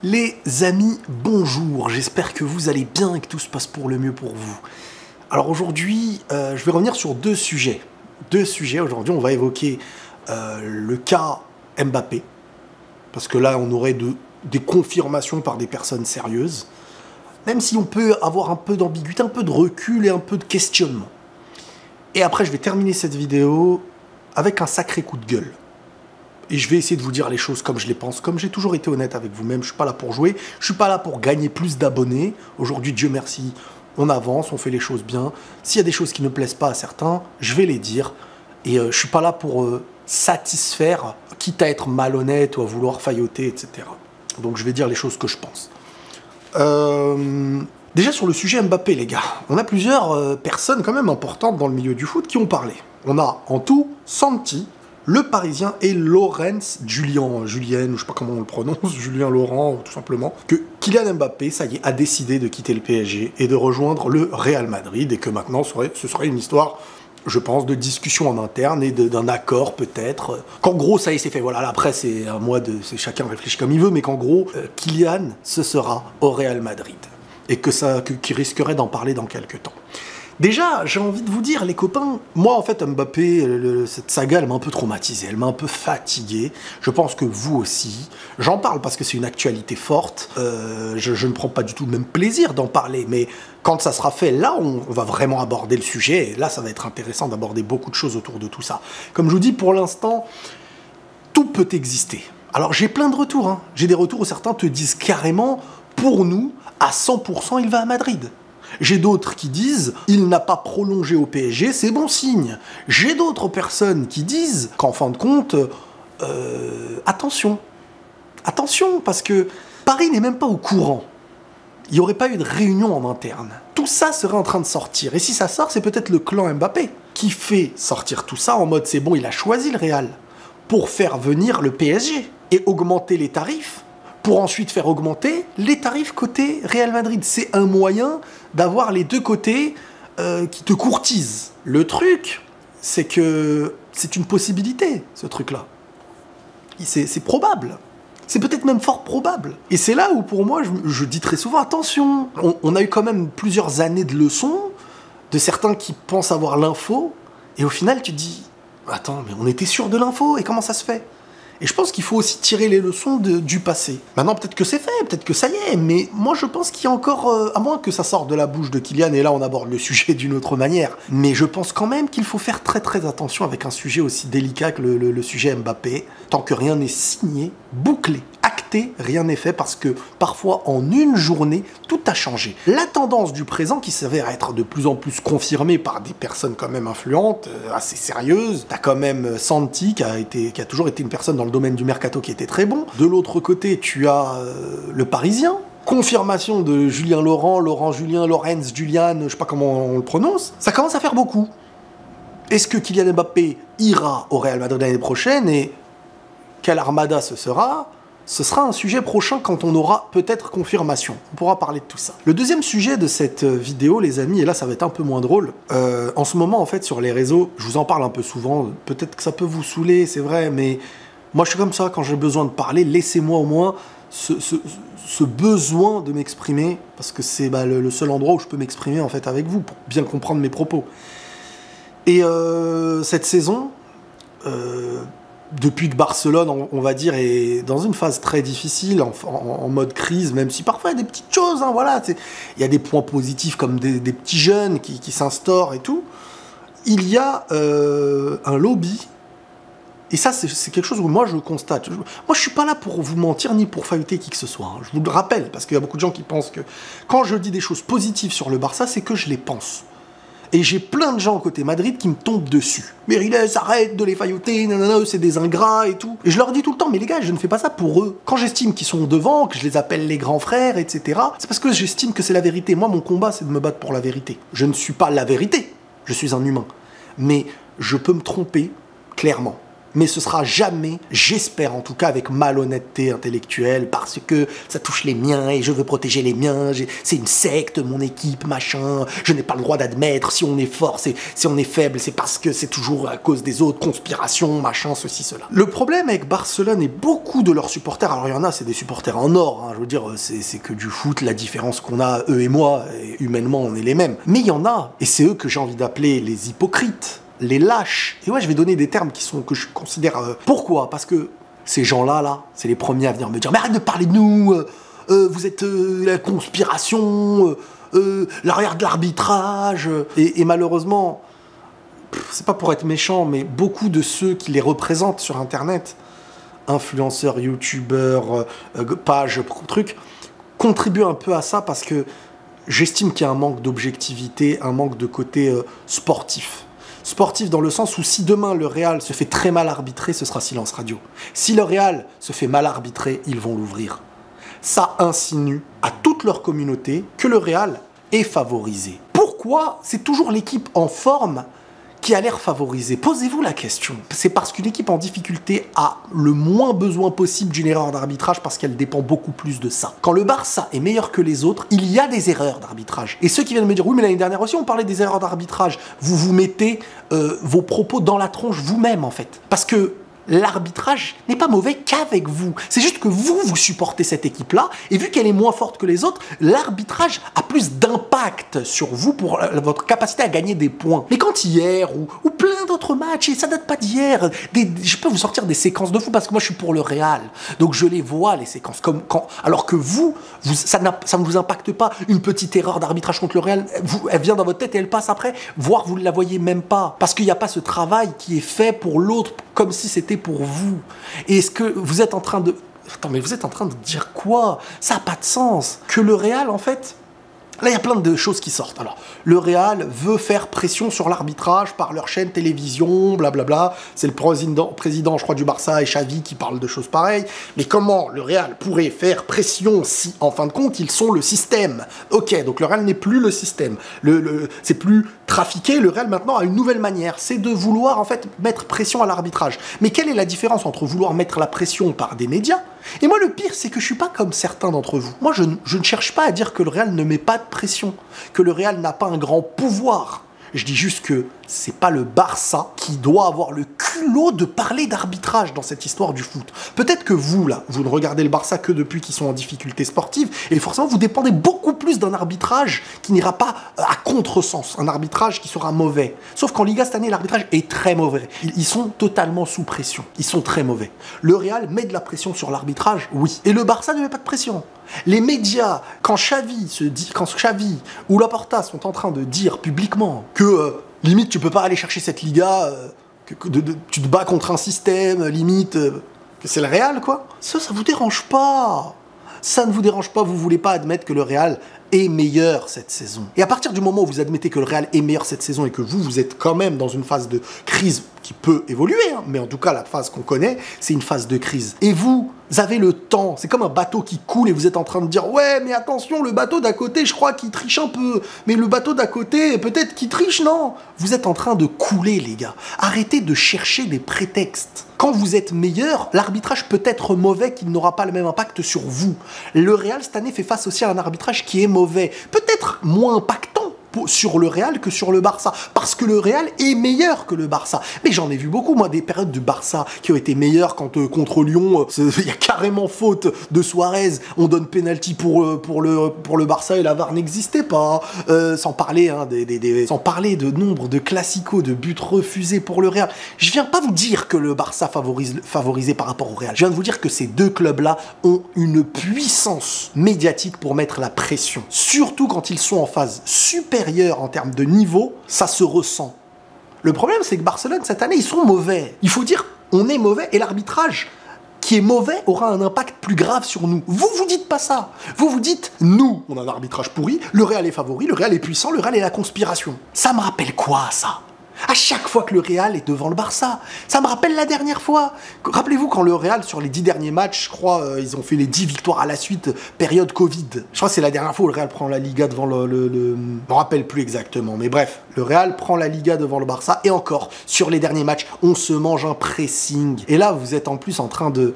Les amis, bonjour, j'espère que vous allez bien et que tout se passe pour le mieux pour vous. Alors aujourd'hui, je vais revenir sur deux sujets. Aujourd'hui, on va évoquer le cas Mbappé, parce que là, on aurait des confirmations par des personnes sérieuses, même si on peut avoir un peu d'ambiguïté, un peu de recul et un peu de questionnement. Et après, je vais terminer cette vidéo avec un sacré coup de gueule. Et je vais essayer de vous dire les choses comme je les pense, comme j'ai toujours été honnête avec vous-même. Je ne suis pas là pour jouer, je ne suis pas là pour gagner plus d'abonnés. Aujourd'hui, Dieu merci, on avance, on fait les choses bien. S'il y a des choses qui ne plaisent pas à certains, je vais les dire. Et je ne suis pas là pour satisfaire, quitte à être malhonnête ou à vouloir failloter, etc. Donc je vais dire les choses que je pense. Déjà sur le sujet Mbappé, les gars, on a plusieurs personnes quand même importantes dans le milieu du foot qui ont parlé. On a en tout Santi, le Parisien, et Lorenz Julien, ou je sais pas comment on le prononce, Julien Laurent, tout simplement, que Kylian Mbappé, ça y est, a décidé de quitter le PSG et de rejoindre le Real Madrid, et que maintenant, ce serait une histoire, je pense, de discussion en interne et d'un accord, peut-être. Qu'en gros, ça y est, c'est fait. Voilà, là, après, c'est à moi de... Chacun réfléchit comme il veut, mais qu'en gros, Kylian, ce sera au Real Madrid. Et qu'il risquerait d'en parler dans quelques temps. Déjà, j'ai envie de vous dire, les copains, moi, en fait, Mbappé, cette saga, elle m'a un peu traumatisé, elle m'a un peu fatigué. Je pense que vous aussi. J'en parle parce que c'est une actualité forte. Je ne prends pas du tout le même plaisir d'en parler, mais quand ça sera fait, là, on va vraiment aborder le sujet. Et là, ça va être intéressant d'aborder beaucoup de choses autour de tout ça. Comme je vous dis, pour l'instant, tout peut exister. Alors, j'ai plein de retours. Hein. J'ai des retours où certains te disent carrément, pour nous, à 100%, il va à Madrid. J'ai d'autres qui disent « il n'a pas prolongé au PSG, c'est bon signe ». J'ai d'autres personnes qui disent qu'en fin de compte, attention, parce que Paris n'est même pas au courant. Il n'y aurait pas eu de réunion en interne. Tout ça serait en train de sortir. Et si ça sort, c'est peut-être le clan Mbappé qui fait sortir tout ça en mode « c'est bon, il a choisi le Real » pour faire venir le PSG et augmenter les tarifs, pour ensuite faire augmenter les tarifs côté Real Madrid. C'est un moyen d'avoir les deux côtés qui te courtisent. Le truc, c'est que c'est une possibilité, ce truc-là. C'est probable. C'est peut-être même fort probable. Et c'est là où, pour moi, je dis très souvent, attention, on a eu quand même plusieurs années de leçons, de certains qui pensent avoir l'info, et au final, tu te dis, attends, mais on était sûr de l'info, et comment ça se fait ? Et je pense qu'il faut aussi tirer les leçons du passé. Maintenant, peut-être que c'est fait, peut-être que ça y est, mais moi je pense qu'il y a encore, à moins que ça sorte de la bouche de Kylian, et là on aborde le sujet d'une autre manière, mais je pense quand même qu'il faut faire très très attention avec un sujet aussi délicat que le sujet Mbappé, tant que rien n'est signé, bouclé, acté, rien n'est fait, parce que parfois en une journée, tout a changé. La tendance du présent, qui s'avère être de plus en plus confirmée par des personnes quand même influentes, assez sérieuses, t'as quand même Santi, qui a toujours été une personne dans le domaine du mercato qui était très bon. De l'autre côté, tu as le Parisien. Confirmation de Julien Laurent, Lorenz Julien, je sais pas comment on le prononce. Ça commence à faire beaucoup. Est-ce que Kylian Mbappé ira au Real Madrid l'année prochaine et quelle armada ce sera un sujet prochain quand on aura peut-être confirmation. On pourra parler de tout ça. Le deuxième sujet de cette vidéo, les amis, et là ça va être un peu moins drôle, en ce moment en fait sur les réseaux, je vous en parle un peu souvent, peut-être que ça peut vous saouler, c'est vrai, mais moi je suis comme ça, quand j'ai besoin de parler, laissez-moi au moins ce besoin de m'exprimer, parce que c'est le seul endroit où je peux m'exprimer en fait avec vous, pour bien comprendre mes propos. Et cette saison, depuis que Barcelone, on va dire, est dans une phase très difficile, en mode crise, même si parfois il y a des petites choses, hein, voilà, il y a des points positifs comme des petits jeunes qui s'instaurent et tout, il y a un lobby, et ça c'est quelque chose où moi je constate. Moi je suis pas là pour vous mentir ni pour failloter qui que ce soit, hein. Je vous le rappelle, parce qu'il y a beaucoup de gens qui pensent que quand je dis des choses positives sur le Barça, c'est que je les pense. Et j'ai plein de gens côté Madrid qui me tombent dessus. Mais Riles, arrête de les failloter, nanana, c'est des ingrats et tout. Et je leur dis tout le temps, mais les gars, je ne fais pas ça pour eux. Quand j'estime qu'ils sont devant, que je les appelle les grands frères, etc., c'est parce que j'estime que c'est la vérité. Moi, mon combat, c'est de me battre pour la vérité. Je ne suis pas la vérité, je suis un humain. Mais je peux me tromper, clairement. Mais ce sera jamais, j'espère en tout cas, avec malhonnêteté intellectuelle, parce que ça touche les miens et je veux protéger les miens, c'est une secte, mon équipe, machin, je n'ai pas le droit d'admettre si on est fort, si on est faible, c'est parce que c'est toujours à cause des autres, conspiration, machin, ceci, cela. Le problème avec Barcelone et beaucoup de leurs supporters, alors il y en a, c'est des supporters en or, hein, je veux dire, c'est que du foot, la différence qu'on a, eux et moi, et humainement, on est les mêmes. Mais il y en a, et c'est eux que j'ai envie d'appeler les hypocrites, les lâches. Et ouais, je vais donner des termes que je considère... Pourquoi? Parce que ces gens-là, c'est les premiers à venir me dire « Mais arrête de parler de nous, vous êtes la conspiration, l'arrière de l'arbitrage. » Et malheureusement, c'est pas pour être méchant, mais beaucoup de ceux qui les représentent sur Internet, influenceurs, youtubeurs, pages, trucs, contribuent un peu à ça parce que j'estime qu'il y a un manque d'objectivité, un manque de côté sportif. Sportif dans le sens où si demain le Real se fait très mal arbitrer, ce sera silence radio. Si le Real se fait mal arbitrer, ils vont l'ouvrir. Ça insinue à toute leur communauté que le Real est favorisé. Pourquoi c'est toujours l'équipe en forme qui a l'air favorisée? Posez-vous la question. C'est parce qu'une équipe en difficulté a le moins besoin possible d'une erreur d'arbitrage parce qu'elle dépend beaucoup plus de ça. Quand le Barça est meilleur que les autres, il y a des erreurs d'arbitrage. Et ceux qui viennent me dire « Oui, mais l'année dernière aussi, on parlait des erreurs d'arbitrage », vous vous mettez vos propos dans la tronche vous-même, en fait. Parce que l'arbitrage n'est pas mauvais qu'avec vous. C'est juste que vous supportez cette équipe-là, et vu qu'elle est moins forte que les autres, l'arbitrage a plus d'impact sur vous pour votre capacité à gagner des points. Mais quand hier, ou plein d'autres matchs, et ça date pas d'hier, je peux vous sortir des séquences de fou, parce que moi je suis pour le Real, donc je les vois, les séquences, alors que ça ne vous impacte pas. Une petite erreur d'arbitrage contre le Real, elle vient dans votre tête et elle passe après, voire vous ne la voyez même pas, parce qu'il n'y a pas ce travail qui est fait pour l'autre, comme si c'était pour vous. Et est-ce que vous êtes en train de... Attends, mais vous êtes en train de dire quoi? Ça n'a pas de sens. Que le Real, en fait... Là, il y a plein de choses qui sortent. Alors, le Real veut faire pression sur l'arbitrage par leur chaîne télévision, blablabla. C'est le président, je crois, du Barça et Xavi qui parlent de choses pareilles. Mais comment le Real pourrait faire pression si, en fin de compte, ils sont le système? Ok, donc le Real n'est plus le système. C'est plus trafiqué. Le Real, maintenant, a une nouvelle manière. C'est de vouloir, en fait, mettre pression à l'arbitrage. Mais quelle est la différence entre vouloir mettre la pression par des médias? Et moi, le pire, c'est que je suis pas comme certains d'entre vous. Moi, je ne cherche pas à dire que le Real ne met pas de pression, que le Real n'a pas un grand pouvoir. Je dis juste que c'est pas le Barça qui doit avoir le culot de parler d'arbitrage dans cette histoire du foot. Peut-être que vous, là, vous ne regardez le Barça que depuis qu'ils sont en difficulté sportive, et forcément, vous dépendez beaucoup plus d'un arbitrage qui n'ira pas à contresens, un arbitrage qui sera mauvais. Sauf qu'en Liga, cette année, l'arbitrage est très mauvais. Ils sont totalement sous pression. Ils sont très mauvais. Le Real met de la pression sur l'arbitrage, oui. Et le Barça ne met pas de pression. Les médias, quand Xavi ou Laporta sont en train de dire publiquement que limite tu peux pas aller chercher cette Liga, tu te bats contre un système, limite que c'est le Real, quoi. Ça vous dérange pas. Ça ne vous dérange pas, vous voulez pas admettre que le Real est meilleur cette saison. Et à partir du moment où vous admettez que le Real est meilleur cette saison et que vous êtes quand même dans une phase de crise qui peut évoluer, hein, mais en tout cas la phase qu'on connaît, c'est une phase de crise. Et vous avez le temps, c'est comme un bateau qui coule et vous êtes en train de dire « Ouais, mais attention, le bateau d'à côté, je crois qu'il triche un peu. Mais le bateau d'à côté, peut-être qu'il triche, non ?» Vous êtes en train de couler, les gars. Arrêtez de chercher des prétextes. Quand vous êtes meilleur, l'arbitrage peut être mauvais, qu'il n'aura pas le même impact sur vous. Le Real, cette année, fait face aussi à un arbitrage qui est mauvais. Peut-être moins impactant sur le Real que sur le Barça, parce que le Real est meilleur que le Barça. Mais j'en ai vu beaucoup, moi, des périodes du Barça qui ont été meilleures quand contre Lyon, il y a carrément faute de Suarez, on donne penalty pour le Barça et la VAR n'existait pas, sans parler de nombre de classicos, de buts refusés pour le Real. Je viens pas vous dire que le Barça favorisé par rapport au Real, je viens de vous dire que ces deux clubs-là ont une puissance médiatique pour mettre la pression, surtout quand ils sont en phase supérieure en termes de niveau, ça se ressent. Le problème, c'est que Barcelone, cette année, ils sont mauvais. Il faut dire, on est mauvais et l'arbitrage qui est mauvais aura un impact plus grave sur nous. Vous dites pas ça. Vous dites, nous, on a un arbitrage pourri, le Real est favori, le Real est puissant, le Real est la conspiration. Ça me rappelle quoi, ça? À chaque fois que le Real est devant le Barça. Ça me rappelle la dernière fois. Rappelez-vous quand le Real, sur les 10 derniers matchs, je crois, ils ont fait les 10 victoires à la suite, période Covid. Je crois que c'est la dernière fois où le Real prend la Liga devant Je me rappelle plus exactement. Mais bref, le Real prend la Liga devant le Barça. Et encore, sur les derniers matchs, on se mange un pressing. Et là, vous êtes en plus en train de...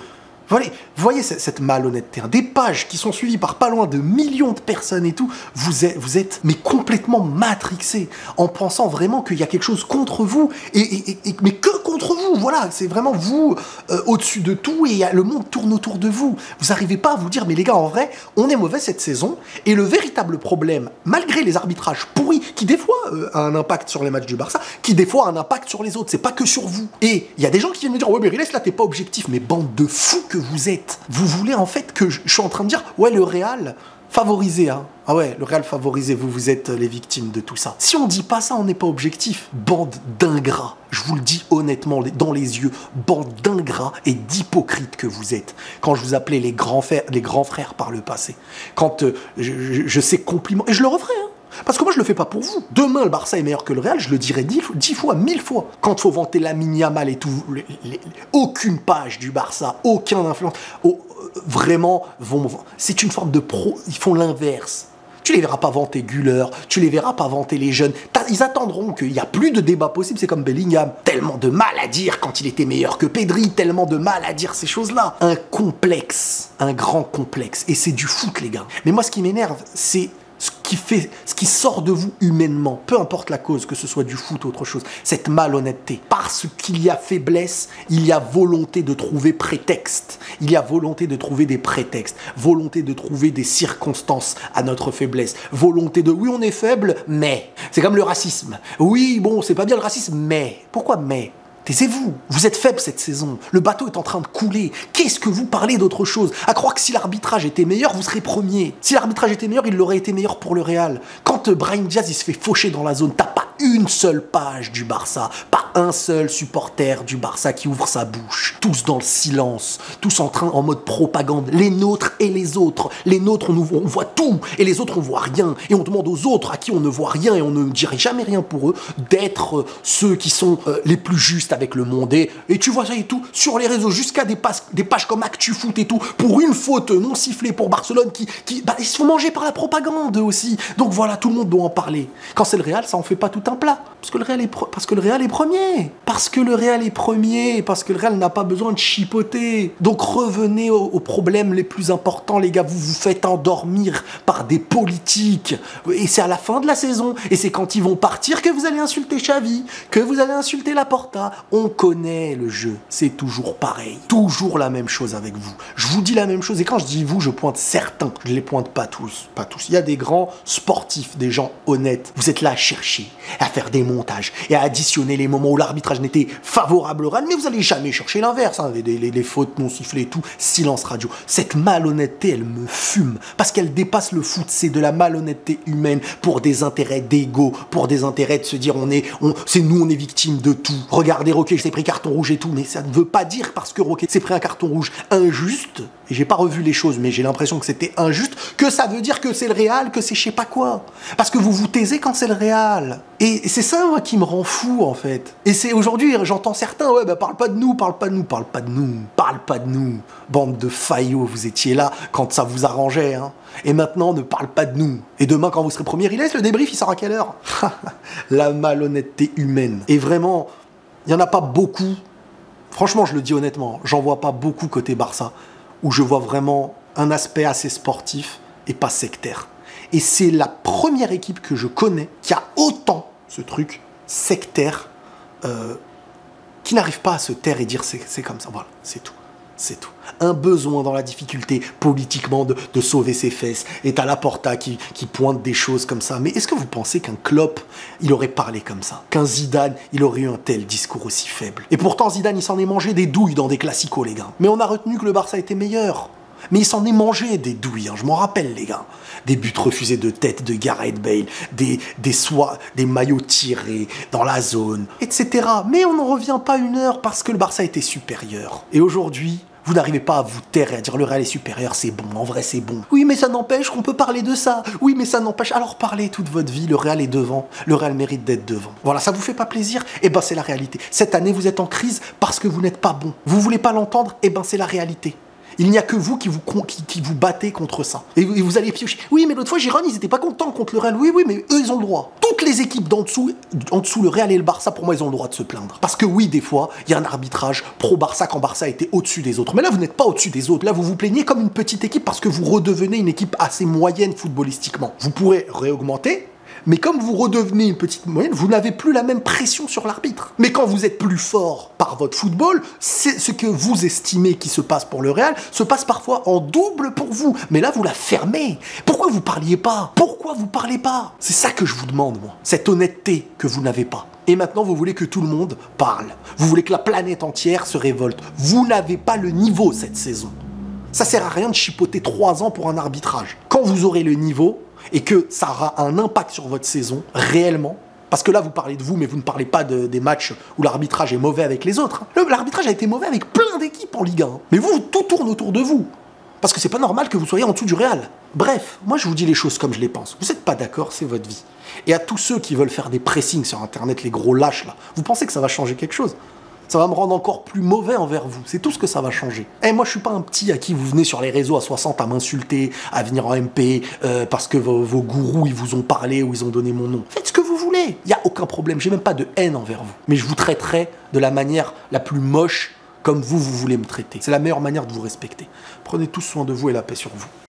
Voyez cette malhonnêteté, hein. Des pages qui sont suivies par pas loin de millions de personnes et tout, vous êtes mais complètement matrixés en pensant vraiment qu'il y a quelque chose contre vous, mais que contre vous, voilà, c'est vraiment vous au-dessus de tout et le monde tourne autour de vous. Vous n'arrivez pas à vous dire, mais les gars, en vrai, on est mauvais cette saison et le véritable problème, malgré les arbitrages pourris, qui des fois a un impact sur les matchs du Barça, qui des fois a un impact sur les autres, c'est pas que sur vous. Et il y a des gens qui viennent me dire, ouais mais Riles, là t'es pas objectif, mais bande de fous que vous êtes. Vous voulez en fait que je suis en train de dire, ouais, le Real favorisé, hein. Ah ouais, le Real favorisé, vous êtes les victimes de tout ça. Si on dit pas ça, on n'est pas objectif. Bande d'ingrats, je vous le dis honnêtement, dans les yeux, bande d'ingrats et d'hypocrites que vous êtes. Quand je vous appelais les grands frères par le passé. Quand je sais compliment, et je le referai, hein. Parce que moi, je le fais pas pour vous. Demain, le Barça est meilleur que le Real, je le dirai 10 fois, 1000 fois. Quand faut vanter Lamine Yamal et tout, aucune page du Barça, aucun influence, vraiment, c'est une forme de pro, ils font l'inverse. Tu les verras pas vanter Güler, tu les verras pas vanter les jeunes. Ils attendront qu'il n'y a plus de débat possible. C'est comme Bellingham. Tellement de mal à dire quand il était meilleur que Pedri, tellement de mal à dire ces choses-là. Un complexe, un grand complexe. Et c'est du foot, les gars. Mais moi, ce qui m'énerve, c'est ce qui sort de vous humainement, peu importe la cause, que ce soit du foot ou autre chose, cette malhonnêteté. Parce qu'il y a faiblesse, il y a volonté de trouver prétexte. Il y a volonté de trouver des prétextes, volonté de trouver des circonstances à notre faiblesse, volonté de, oui on est faible, mais, c'est comme le racisme. Oui, bon, c'est pas bien le racisme, mais, pourquoi mais ? Taisez-vous, vous êtes faible cette saison, le bateau est en train de couler, qu'est-ce que vous parlez d'autre chose? À croire que si l'arbitrage était meilleur, vous serez premier. Si l'arbitrage était meilleur, il l'aurait été meilleur pour le Real. Quand Brahim Diaz il se fait faucher dans la zone, t'as pas une seule page du Barça, pas un seul supporter du Barça qui ouvre sa bouche. Tous dans le silence, tous en mode propagande, les nôtres et les autres. Les nôtres, on voit tout, et les autres, on voit rien. Et on demande aux autres, à qui on ne voit rien, et on ne dirait jamais rien pour eux, d'être ceux qui sont les plus justes avec le monde. Et tu vois ça et tout, sur les réseaux, jusqu'à des pages comme ActuFoot et tout, pour une faute non sifflée pour Barcelone, ils se font manger par la propagande aussi. Donc voilà, tout le monde doit en parler. Quand c'est le Real, ça en fait pas tout un plat. Parce que le Real est premier. Parce que le Real est premier. Parce que le Real n'a pas besoin de chipoter. Donc revenez aux problèmes les plus importants, les gars. Vous vous faites endormir par des politiques. Et c'est à la fin de la saison. Et c'est quand ils vont partir que vous allez insulter Xavi, que vous allez insulter Laporta. On connaît le jeu. C'est toujours pareil. Toujours la même chose avec vous. Je vous dis la même chose. Et quand je dis vous, je pointe certains. Je ne les pointe pas tous. Pas tous. Il y a des grands sportifs, des gens honnêtes. Vous êtes là à chercher, à faire des montages et à additionner les moments où l'arbitrage n'était favorable au Real, mais vous n'allez jamais chercher l'inverse, hein, les fautes non sifflées et tout, silence radio. Cette malhonnêteté, elle me fume, parce qu'elle dépasse le foot, c'est de la malhonnêteté humaine pour des intérêts d'ego, pour des intérêts de se dire on est victime de tout. Regardez, Roquet s'est pris carton rouge et tout, mais ça ne veut pas dire parce que Roquet s'est pris un carton rouge injuste, et j'ai pas revu les choses, mais j'ai l'impression que c'était injuste, que ça veut dire que c'est le Real, que c'est je sais pas quoi. Parce que vous vous taisez quand c'est le Real. Et c'est ça, moi, qui me rend fou, en fait. Et c'est aujourd'hui, j'entends certains, ouais, bah parle pas de nous. Bande de faillots, vous étiez là quand ça vous arrangeait, hein. Et maintenant, ne parle pas de nous. Et demain, quand vous serez premier, il laisse le débrief, il sort à quelle heure? La malhonnêteté humaine. Et vraiment, il y en a pas beaucoup. Franchement, je le dis honnêtement, j'en vois pas beaucoup côté Barça, où je vois vraiment un aspect assez sportif et pas sectaire. Et c'est la première équipe que je connais qui a autant ce truc sectaire, qui n'arrive pas à se taire et dire c'est comme ça. Voilà, c'est tout. C'est tout. Un besoin dans la difficulté politiquement de sauver ses fesses. Et t'as Laporta qui pointe des choses comme ça. Mais est-ce que vous pensez qu'un Klopp, il aurait parlé comme ça? Qu'un Zidane, il aurait eu un tel discours aussi faible? Et pourtant, Zidane, il s'en est mangé des douilles dans des classicos, les gars. Mais on a retenu que le Barça était meilleur. Mais il s'en est mangé des douilles, hein, je m'en rappelle, les gars. Des buts refusés de tête de Gareth Bale, des maillots tirés dans la zone, etc. Mais on n'en revient pas une heure parce que le Barça était supérieur. Et aujourd'hui, Vous n'arrivez pas à vous taire et à dire le Real est supérieur, c'est bon, en vrai c'est bon. Oui, mais ça n'empêche qu'on peut parler de ça. Oui, mais ça n'empêche. Alors parlez toute votre vie, le Real est devant. Le Real mérite d'être devant. Voilà, ça vous fait pas plaisir? Eh ben c'est la réalité. Cette année, vous êtes en crise parce que vous n'êtes pas bon. Vous voulez pas l'entendre? Eh ben c'est la réalité. Il n'y a que vous qui vous battez contre ça. Et vous allez piocher. Oui, mais l'autre fois, Girona, ils n'étaient pas contents contre le Real. Oui, mais eux, ils ont le droit. Toutes les équipes en dessous, le Real et le Barça, pour moi, ils ont le droit de se plaindre. Parce que oui, des fois, il y a un arbitrage pro-Barça quand Barça était au-dessus des autres. Mais là, vous n'êtes pas au-dessus des autres. Là, vous vous plaignez comme une petite équipe parce que vous redevenez une équipe assez moyenne footballistiquement. Vous pourrez réaugmenter. Mais comme vous redevenez une petite moyenne, vous n'avez plus la même pression sur l'arbitre. Mais quand vous êtes plus fort par votre football, c'est ce que vous estimez qui se passe pour le Real, se passe parfois en double pour vous. Mais là, vous la fermez. Pourquoi vous parliez pas? Pourquoi vous parlez pas? C'est ça que je vous demande, moi. Cette honnêteté que vous n'avez pas. Et maintenant, vous voulez que tout le monde parle. Vous voulez que la planète entière se révolte. Vous n'avez pas le niveau cette saison. Ça sert à rien de chipoter 3 ans pour un arbitrage. Quand vous aurez le niveau, et que ça aura un impact sur votre saison, réellement, parce que là, vous parlez de vous, mais vous ne parlez pas des matchs où l'arbitrage est mauvais avec les autres. L'arbitrage a été mauvais avec plein d'équipes en Ligue 1. Mais vous, tout tourne autour de vous. Parce que c'est pas normal que vous soyez en dessous du Real. Bref, moi je vous dis les choses comme je les pense. Vous n'êtes pas d'accord, c'est votre vie. Et à tous ceux qui veulent faire des pressings sur Internet, les gros lâches là, vous pensez que ça va changer quelque chose? Ça va me rendre encore plus mauvais envers vous. C'est tout ce que ça va changer. Et moi, je suis pas un petit à qui vous venez sur les réseaux à 60 à m'insulter, à venir en MP, parce que vos gourous, ils vous ont parlé ou ils ont donné mon nom. Faites ce que vous voulez. Il n'y a aucun problème. J'ai même pas de haine envers vous. Mais je vous traiterai de la manière la plus moche comme vous voulez me traiter. C'est la meilleure manière de vous respecter. Prenez tous soin de vous et la paix sur vous.